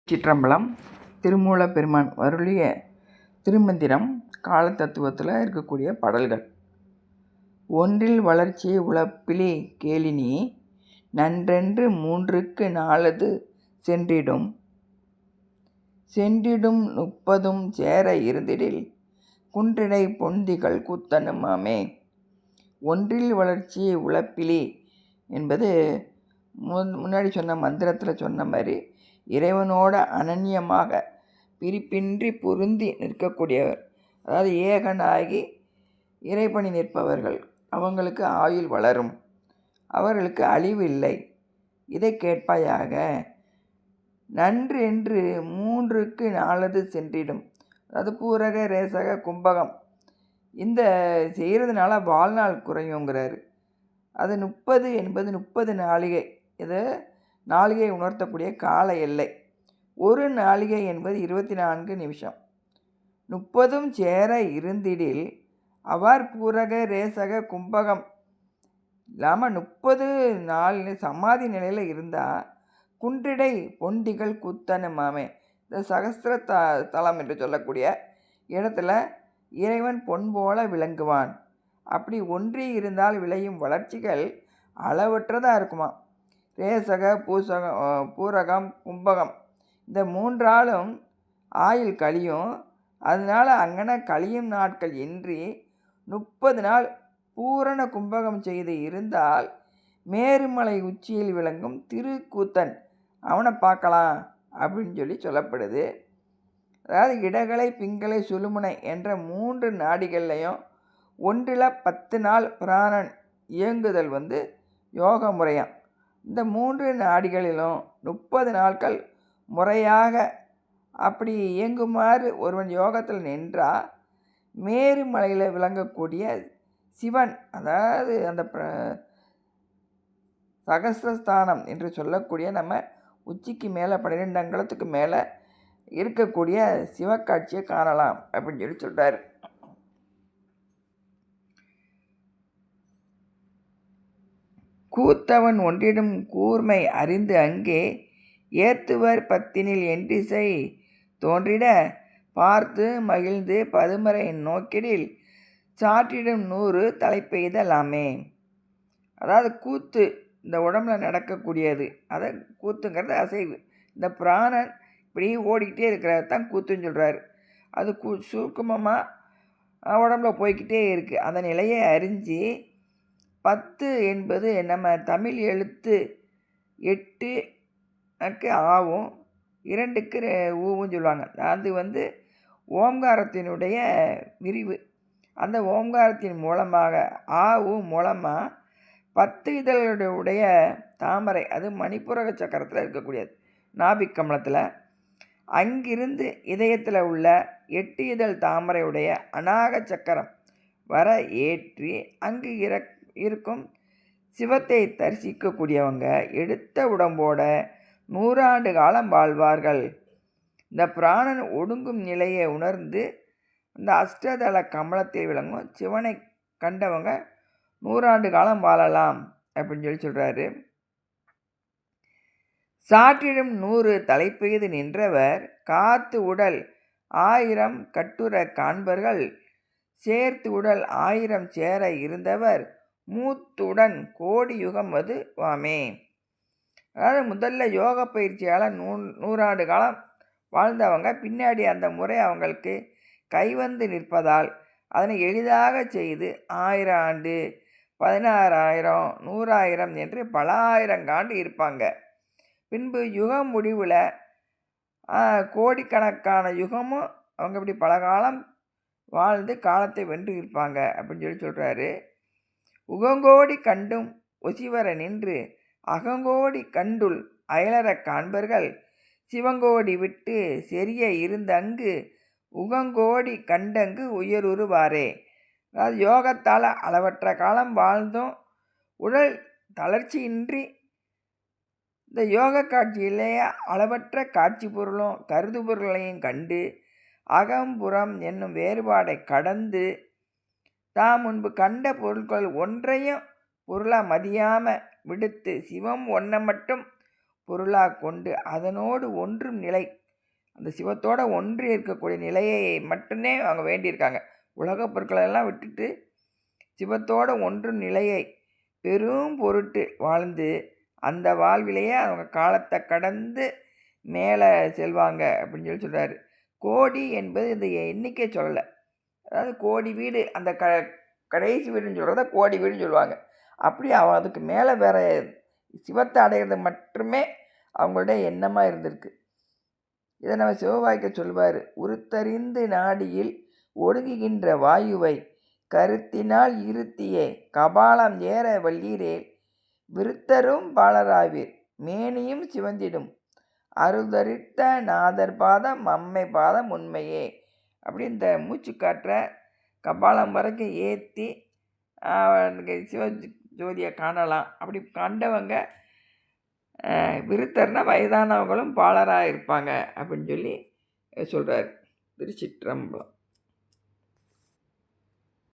சிற்றம்பலம் திருமூலப் பெருமான் அருளிய திருமந்திரம் காலத்தத்துவத்தில் இருக்கக்கூடிய பாடல்கள். ஒன்றில் வளர்ச்சி உழப்பிலி கேளினி நன்றென்று மூன்றுக்கு நாலது சென்றிடும் சென்றிடும் 30 சேர இருந்திடில் குன்றிடை பொந்திகள் கூத்தனுமாமே. ஒன்றில் வளர்ச்சி உழப்பிலி என்பது முன்னாடி சொன்ன மந்திரத்தில் சொன்ன மாதிரி இறைவனோட அனன்யமாக பிரிப்பின்றி பொருந்தி நிற்கக்கூடியவர், அதாவது ஏகனாகி இறைபணி நிற்பவர்கள். அவங்களுக்கு ஆயுள் வளரும், அவர்களுக்கு அழிவு இல்லை. இதை கேட்பாயாக. நன்று என்று 3க்கு 4 சென்றிடும், அதாவது பூரக ரேசக கும்பகம் இந்த செய்கிறதுனால வாழ்நாள் குறையுங்கிறாரு. அது 30 என்பது 30 நாளிகை, இது நாளிகை உணர்த்தக்கூடிய கால எல்லை. ஒரு நாளிகை என்பது 24 நிமிஷம். 30 சேர இருந்திடில் அவ்வாறு பூரக ரேசக கும்பகம் இல்லாமல் 30 நாள் சமாதி நிலையில் இருந்தால் குன்றிடை பொண்டிகள் கூத்தனுமாமே. இந்த சகஸ்திர தலம் என்று சொல்லக்கூடிய இடத்துல இறைவன் பொன் போல விளங்குவான். அப்படி ஒன்றி இருந்தால் விளையும் வளர்ச்சிகள் அளவற்றதாக இருக்குமா. ரேசக பூரகம் கும்பகம் இந்த 3ஆலும் ஆயுள் கழியும். அதனால் அங்கன கழியும் நாட்கள் இன்றி 30 நாள் பூரண கும்பகம் செய்து இருந்தால் மேருமலை உச்சியில் விளங்கும் திருக்கூத்தன் அவனை பார்க்கலாம் அப்படின்னு சொல்லப்படுது. அதாவது இடகலை பிங்களை சுழுமுனை என்ற 3 நாடிகள்லையும் ஒன்றில் 10 நாள் பிராணன் இயங்குதல் யோக முறையாம். இந்த 3 நாடிகளிலும் 30 நாட்கள் முறையாக அப்படி இயங்குமாறு ஒருவன் யோகத்தில் நின்றால் மேருமலையில் விளங்கக்கூடிய சிவன், அதாவது அந்த சகஸ்ரஸ்தானம் என்று சொல்லக்கூடிய நம்ம உச்சிக்கு மேலே 12 அங்குலத்துக்கு மேலே இருக்கக்கூடிய சிவக்காட்சியை காணலாம் அப்படின்னு சொல்கிறார். கூத்தவன் ஒன்றிடும் கூர்மை அறிந்து அங்கே ஏத்துவர் பத்தினில் எண்டிசை தோன்றிட பார்த்து மகிழ்ந்து பதுமறை நோக்கிடில் சாற்றிடும் 100 தலைப்பெய்தலாமே. அதாவது கூத்து இந்த உடம்புல நடக்கக்கூடியது, அதை கூத்துங்கிறது அசைவு. இந்த பிராணன் இப்படி ஓடிக்கிட்டே இருக்கிறது தான் கூத்துன்னு சொல்கிறாரு. அது சுருக்கமாக உடம்புல போய்கிட்டே இருக்குது. அந்த நிலையை அறிஞ்சு 10 என்பது நம்ம தமிழ் எழுத்து 8க்கு ஆவும் 2க்கு ஊவும் சொல்லுவாங்க. அது ஓம்காரத்தினுடைய விரிவு. அந்த ஓம்காரத்தின் மூலமாக ஆவு மூலமாக 10 இதழ்களுடைய தாமரை, அது மணிப்புரக சக்கரத்தில் இருக்கக்கூடியது, நாபிக் கமலத்தில். அங்கிருந்து இதயத்தில் உள்ள 8 இதழ் தாமரையுடைய அநாக சக்கரம் வர ஏற்றி அங்கு இருக்கும் சிவத்தை தரிசிக்கக்கூடியவங்க எடுத்த உடம்போட 100 ஆண்டு காலம் வாழ்வார்கள். இந்த பிராணன் ஒடுங்கும் நிலையை உணர்ந்து இந்த அஷ்டதள கமலத்தில் விளங்கும் சிவனை கண்டவங்க 100 ஆண்டு காலம் வாழலாம் அப்படின்னு சொல்கிறாரு. சாற்றிடும் 100 தலைப்பெய்து நின்றவர் காத்து உடல் 1000 கட்டுற காண்பர்கள் சேர்த்து உடல் 1000 சேர இருந்தவர் மூத்துடன் கோடி யுகம் வாமே. அதாவது முதல்ல யோக பயிற்சியால் 100 ஆண்டு காலம் வாழ்ந்தவங்க பின்னாடி அந்த முறை அவங்களுக்கு கைவந்து நிற்பதால் அதனை எளிதாக செய்து 1000 ஆண்டு 16,000 100,000 என்று பல ஆயிரங்காண்டு இருப்பாங்க. பின்பு யுகம் முடிவில் கோடிக்கணக்கான யுகமும் அவங்க இப்படி பல காலம் வாழ்ந்து காலத்தை வென்று இருப்பாங்க அப்படின்னு சொல்கிறாரு. உகங்கோடி கண்டும் ஒசிவர நின்று அகங்கோடி கண்டுள் அயலற காண்பர்கள் சிவங்கோடி விட்டு செரிய இருந்த அங்கு உகங்கோடி கண்டங்கு உயருவாரே. அதாவது யோகத்தால் அளவற்ற காலம் வாழ்ந்தும் உடல் தளர்ச்சியின்றி இந்த யோக காட்சியிலேயே அளவற்ற காட்சி பொருளும் கருது பொருளையும் கண்டு அகம்புறம் என்னும் வேறுபாடை கடந்து தாம் முன்பு கண்ட பொருட்கள் ஒன்றையும் பொருளாக மதியாமல் விடுத்து சிவம் ஒன்றை மட்டும் பொருளாக கொண்டு அதனோடு ஒன்றும் நிலை, அந்த சிவத்தோடு ஒன்றி இருக்கக்கூடிய நிலையை மட்டுமே அவங்க வேண்டியிருக்காங்க. உலகப் பொருட்களெல்லாம் விட்டுட்டு சிவத்தோடு ஒன்றும் நிலையை பெரும் பொருட்டு வாழ்ந்து அந்த வாழ்விலேயே அவங்க காலத்தை கடந்து மேலே செல்வாங்க அப்படின்னு சொல்கிறாரு. கோடி என்பது இந்த எண்ணிக்கை சொல்லலை. அதாவது கோடி வீடு, அந்த கடைசி வீடுன்னு சொல்கிறத கோடி வீடுன்னு சொல்லுவாங்க. அப்படி அவன் அதுக்கு மேலே வேறு சிவத்தை அடைகிறது மட்டுமே அவங்களுடைய எண்ணமாக இருந்திருக்கு. இதை நம்ம சிவவாய்க்க சொல்வார். உருத்தறிந்து நாடியில் ஒடுங்குகின்ற வாயுவை கருத்தினால் இருத்தியே கபாலம் ஏற வல்லீரேல் விருத்தரும் பாலராவீர் மேனியும் சிவந்திடும் அருள்தரித்த நாதர் பாதம் அம்மை பாதம் உண்மையே. அப்படி இந்த மூச்சு காற்ற கபாலம் வரைக்கும் ஏற்றி சிவ ஜோதியை காணலாம். அப்படி கண்டவங்க விருத்தர்னா வயதானவங்களும் பாலராக இருப்பாங்க அப்படின்னு சொல்லி சொல்கிறார். திருச்சிற்றம்பலம்.